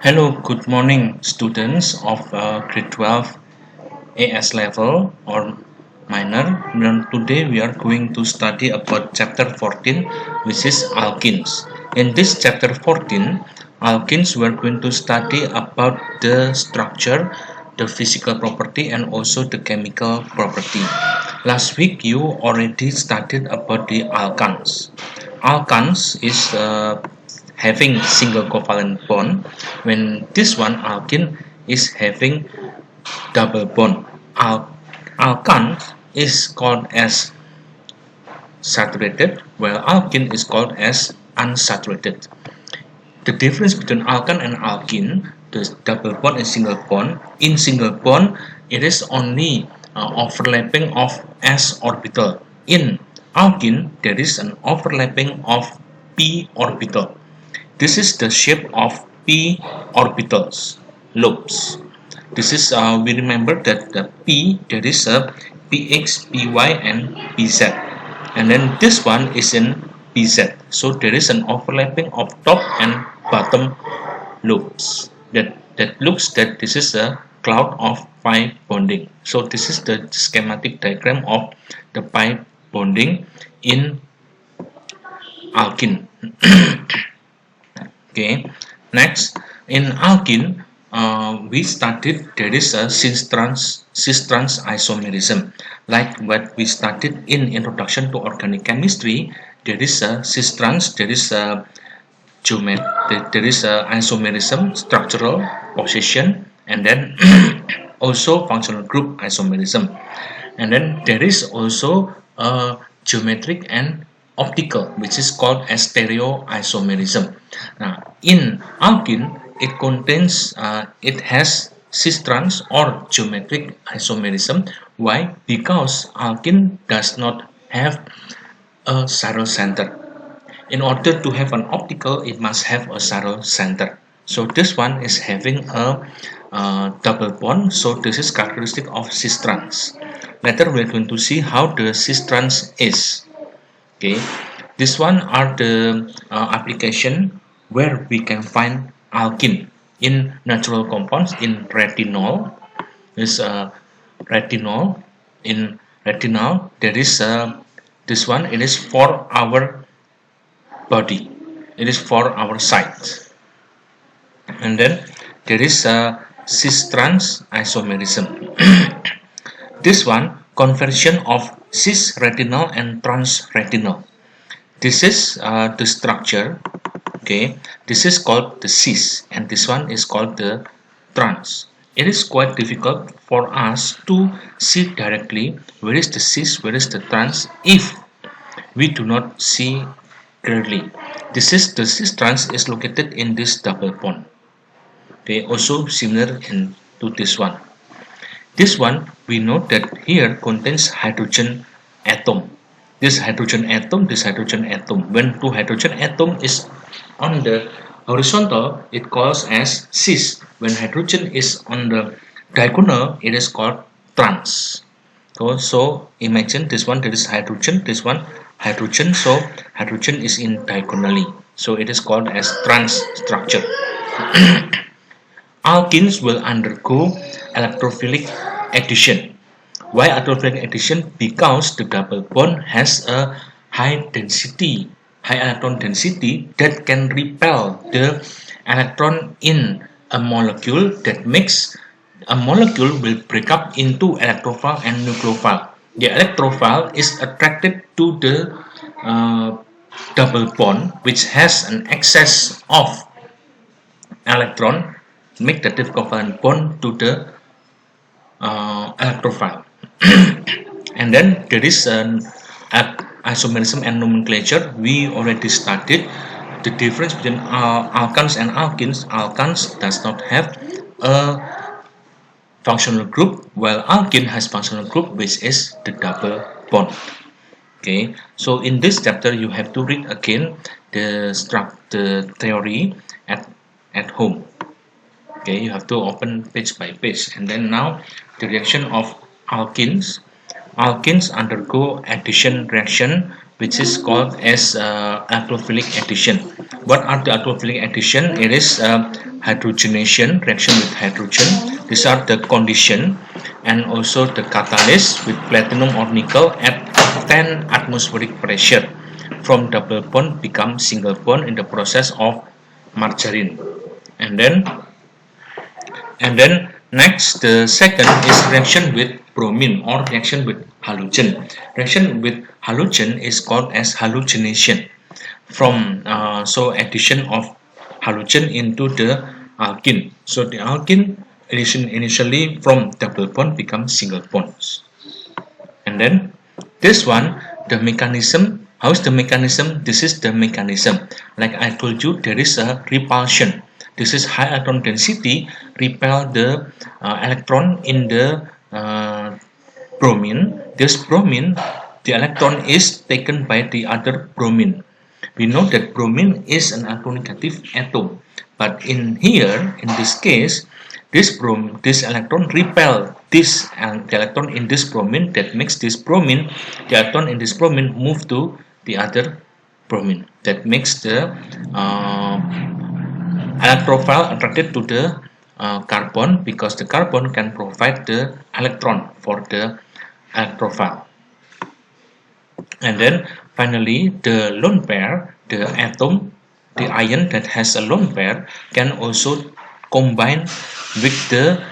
Hello, good morning, students of grade 12 AS level or minor. And today we are going to study about chapter 14, which is alkenes. In this chapter 14, alkenes, we are going to study about the structure, the physical property, and also the chemical property. Last week, you already studied about the alkanes. Alkanes is having single covalent bond, when this one alkene is having double bond. Alkane is called as saturated, while alkene is called as unsaturated. The difference between alkane and alkene, the double bond and single bond. In single bond, it is only overlapping of s orbital. In alkene, there is an overlapping of p orbital. This is the shape of p orbitals, lobes. This is we remember that the p, there is a px, py, and pz, and then this one is in pz. So there is an overlapping of top and bottom lobes. That looks that this is a cloud of pi bonding. So this is the schematic diagram of the pi bonding in alkene. Okay, next in alkene, we studied there is a cis-trans isomerism. Like what we studied in Introduction to Organic Chemistry, there is a cis-trans, there is a there is a isomerism, structural position, and then also functional group isomerism. And then there is also a geometric and optical, which is called as stereoisomerism. Now, in alkene, it has cis-trans or geometric isomerism. Why? Because alkene does not have a chiral center. In order to have an optical, it must have a chiral center. So this one is having a double bond. So this is characteristic of cis-trans. Later we're going to see how the cis-trans is. Okay, this one are the application where we can find alkene in natural compounds. In retinol, is retinol. In retinol, there is this one. It is for our body. It is for our sight. And then there is a cis-trans isomerism. This one, conversion of cis-retinol and trans-retinol. This is the structure. Okay, this is called the cis, and this one is called the trans. It is quite difficult for us to see directly where is the cis, where is the trans, if we do not see clearly. This is the cis-trans is located in this double bond. Okay, also similar to this one. This one, we know that here contains hydrogen atom. This hydrogen atom, when two hydrogen atom is on the horizontal, it calls as cis. When hydrogen is on the diagonal, it is called trans. So imagine this one, there is hydrogen, this one hydrogen, so hydrogen is in diagonally. So it is called as trans structure. Alkenes will undergo electrophilic addition. Why electrophilic addition? Because the double bond has a high electron density that can repel the electron in a molecule. That makes a molecule will break up into electrophile and nucleophile. The electrophile is attracted to the double bond, which has an excess of electron, make the covalent bond to the electrophile. And then there is an isomerism and nomenclature. We already studied the difference between alkanes and alkenes. Alkanes does not have a functional group, while alkene has functional group, which is the double bond. Okay, so in this chapter you have to read again the theory at home. Okay, you have to open page by page, and then now the reaction of alkenes. Alkenes undergo addition reaction which is called as alkophilic addition. What are the alkophilic addition? It is hydrogenation, reaction with hydrogen. These are the condition, and also the catalyst with platinum or nickel at 10 atmospheric pressure. From double bond become single bond in the process of margarine. And then next, the second is reaction with bromine or reaction with halogen. Reaction with halogen is called as halogenation. From addition of halogen into the alkene. So the alkene initially from double bond becomes single bonds. And then this one, the mechanism. How is the mechanism? This is the mechanism. Like I told you, there is a repulsion. This is high electron density repel the electron in the bromine. This bromine, the electron is taken by the other bromine. We know that bromine is an electronegative atom, but in here, in this case, this electron repel this the electron in this bromine. That makes this bromine, the electron in this bromine, move to the other bromine. That makes the electrophile attracted to the carbon, because the carbon can provide the electron for the electrophile. And then finally, the lone pair, the atom, the ion that has a lone pair, can also combine with the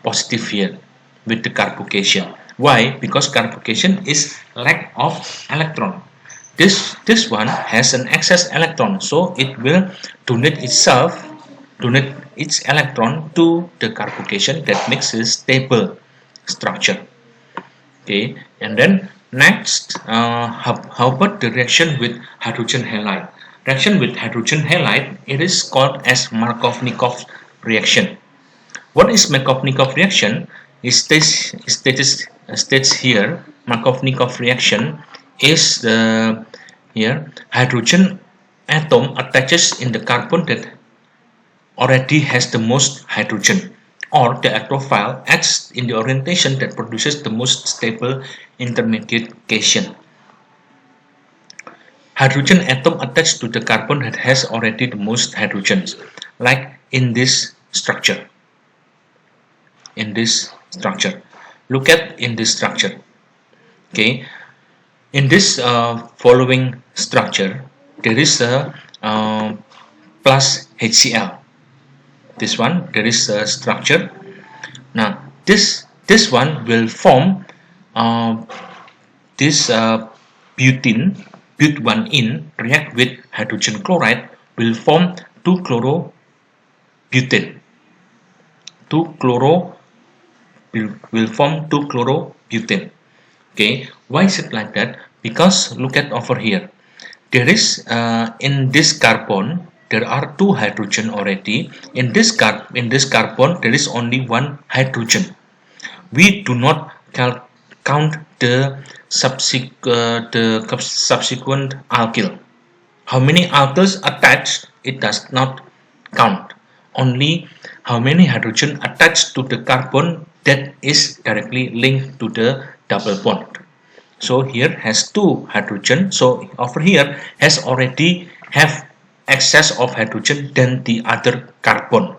positive here, with the carbocation. Why? Because carbocation is lack of electron. This one has an excess electron, so it will donate its electron to the carbocation. That makes a stable structure. Okay, and then next, how about the reaction with hydrogen halide? Reaction with hydrogen halide, it is called as Markovnikov reaction. What is Markovnikov reaction? It states here, Markovnikov reaction is the hydrogen atom attaches in the carbon that already has the most hydrogen, or the electrophile acts in the orientation that produces the most stable intermediate cation. Hydrogen atom attached to the carbon that has already the most hydrogens, like in this structure. Look at in this structure. Okay, in this following structure, there is a plus HCl. This one, there is a structure. Now this one will form this butene, but1 react with hydrogen chloride will form 2-chlorobutane. Will form 2-chlorobutane. Okay, why is it like that? Because look at over here. There is in this carbon there are 2 hydrogen already. In this carbon there is only 1 hydrogen. We do not count the subsequent alkyl. How many alkyls attached, it does not count. Only how many hydrogen attached to the carbon that is directly linked to the double bond. So here has 2 hydrogen. So over here has already have excess of hydrogen than the other carbon.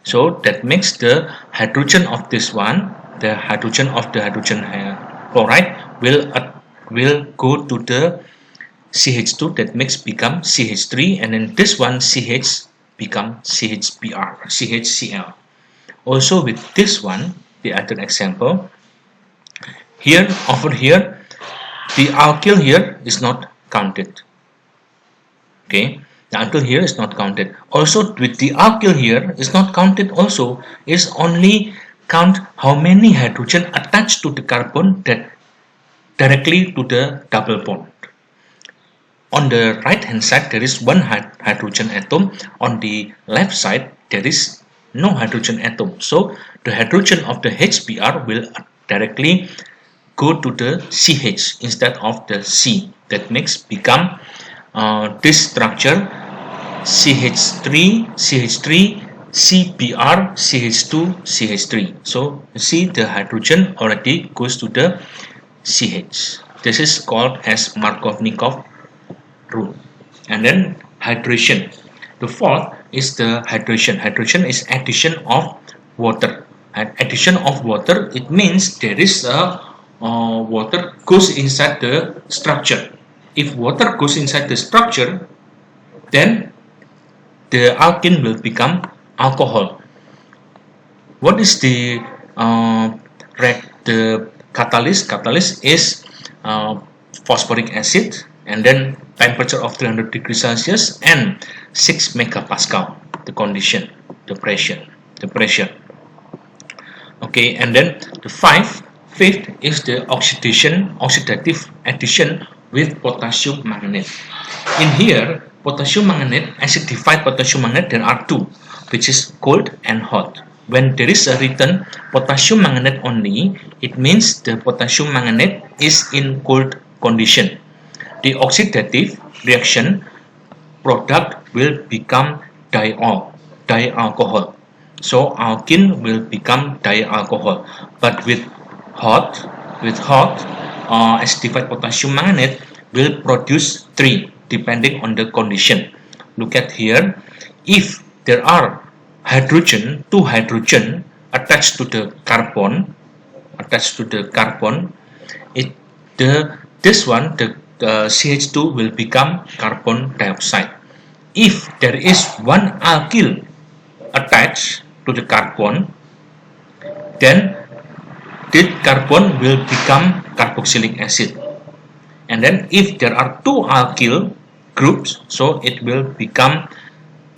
So that makes the hydrogen of this one, the hydrogen of the hydrogen chloride will go to the CH2. That makes become CH3, and then this one CH become CHCl. Also with this one, the other example, here over here, the alkyl here is not counted. Okay, the alkyl here is not counted. Also with the alkyl here is not counted. Also is only count how many hydrogen attached to the carbon that directly to the double bond. On the right hand side there is 1 hydrogen atom. On the left side there is no hydrogen atom. So the hydrogen of the HBr will directly go to the CH instead of the C. That makes become this structure CH3, CBr, CH2, CH3. So you see the hydrogen already goes to the CH. This is called as Markovnikov rule. And then hydration. The fourth is the hydration. Hydration is addition of water. And addition of water, it means there is a water goes inside the structure. If water goes inside the structure, then the alkene will become alcohol. What is the catalyst? Catalyst is phosphoric acid, and then temperature of 300 degrees Celsius and 6 megapascal. The condition, the pressure. Okay, and then the fifth is the oxidative addition with potassium manganate. In here, potassium manganate, acidified potassium manganate, there are two, which is cold and hot. When there is a written potassium manganate only, it means the potassium manganate is in cold condition. The oxidative reaction product will become dialcohol. So alkene will become dialcohol. But with hot, acidified potassium manganate will produce 3 depending on the condition. Look at here. If there are two hydrogen attached to the carbon, the CH2 will become carbon dioxide. If there is one alkyl attached to the carbon, then the carbon will become carboxylic acid. And then if there are two alkyl groups, so it will become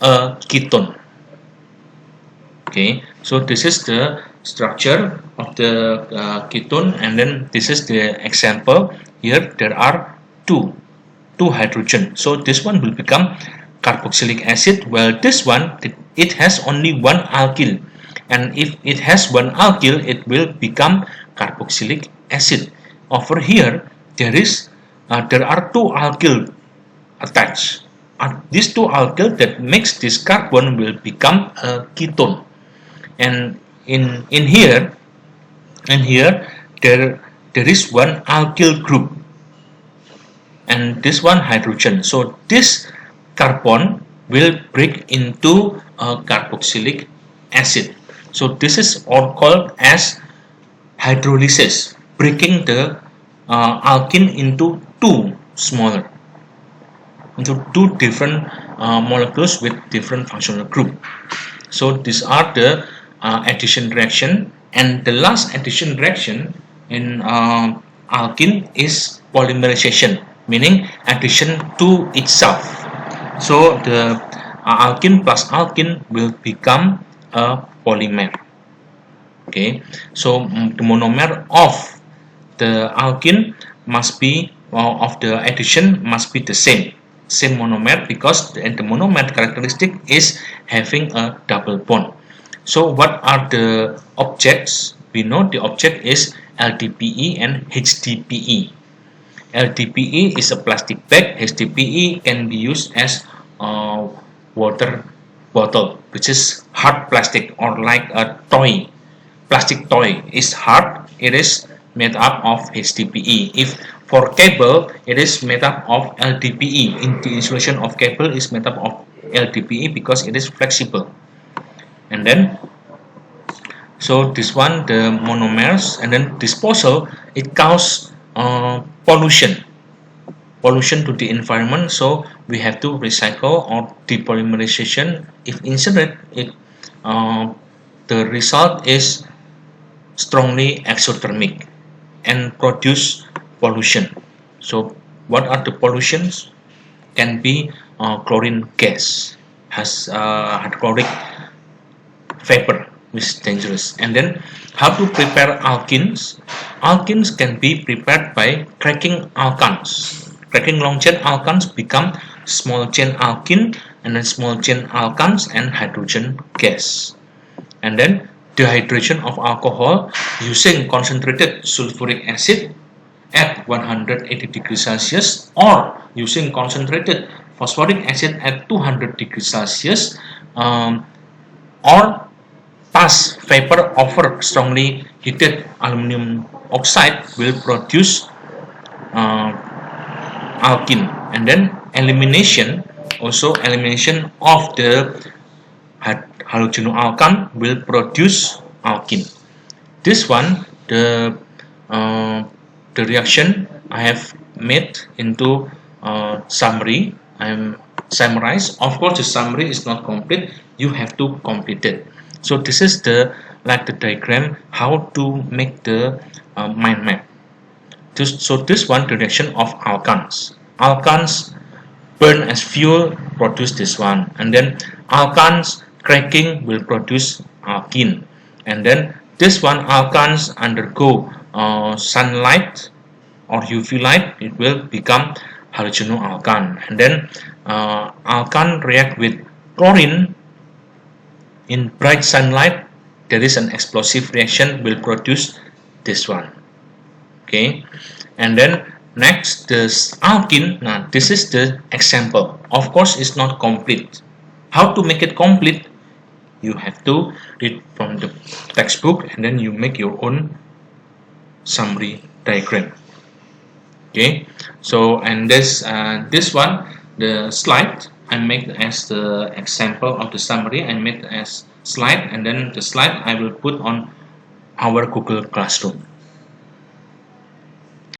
a ketone. Okay, so this is the structure of the ketone, and then this is the example. Here there are two hydrogen, so this one will become carboxylic acid, while this one it has only one alkyl, and if it has one alkyl, it will become carboxylic acid. Over here there are two alkyl attached, and these two alkyl that makes this carbon will become a ketone. And in here there is one alkyl group and this one hydrogen, so this carbon will break into a carboxylic acid. So this is all called as hydrolysis, breaking the alkene into two different molecules with different functional group. So these are the addition reaction, and the last addition reaction in alkene is polymerization, meaning addition to itself. So the alkene plus alkene will become a polymer. Okay, so the monomer of the alkene must be of the addition must be the same monomer, because the monomer characteristic is having a double bond. So what are the objects? We know the object is LDPE and HDPE. LDPE is a plastic bag. HDPE can be used as a water bottle, which is hard plastic, or like a toy. Plastic toy is hard. It is made up of HDPE. If for cable, it is made up of LDPE. In the insulation of cable is made up of LDPE because it is flexible. And then, so this one, the monomers, and then disposal, it causes pollution to the environment. So we have to recycle or depolymerization. If incinerate it, the result is strongly exothermic and produce pollution. So what are the pollutions? Can be chlorine gas, has hydrochloric vapor, which is dangerous. And then how to prepare alkenes? Alkenes can be prepared by cracking alkanes. Cracking long chain alkanes become small chain alkene, and then small chain alkanes and hydrogen gas. And then dehydration of alcohol using concentrated sulfuric acid at 180 degrees Celsius, or using concentrated phosphoric acid at 200 degrees Celsius, or pass vapor over strongly heated aluminum oxide will produce uh, alkene, and then elimination, also elimination of the halogenoalkane will produce alkene. This one, uh, the reaction I have made into summary. I'm summarize. Of course, the summary is not complete. You have to complete it. So this is the like the diagram how to make the mind map. So this one, the reaction of alkanes. Alkanes burn as fuel, produce this one, and then alkanes cracking will produce alkene, and then this one alkanes undergo sunlight or UV light, it will become halogenoalkane, and then alkane react with chlorine in bright sunlight. There is an explosive reaction will produce this one. Okay, and then next this alkene. Now this is the example. Of course, it's not complete. How to make it complete? You have to read from the textbook and then you make your own summary diagram. Okay, so and this one, the slide I make as the example of the summary. I made as slide, and then the slide I will put on our Google Classroom.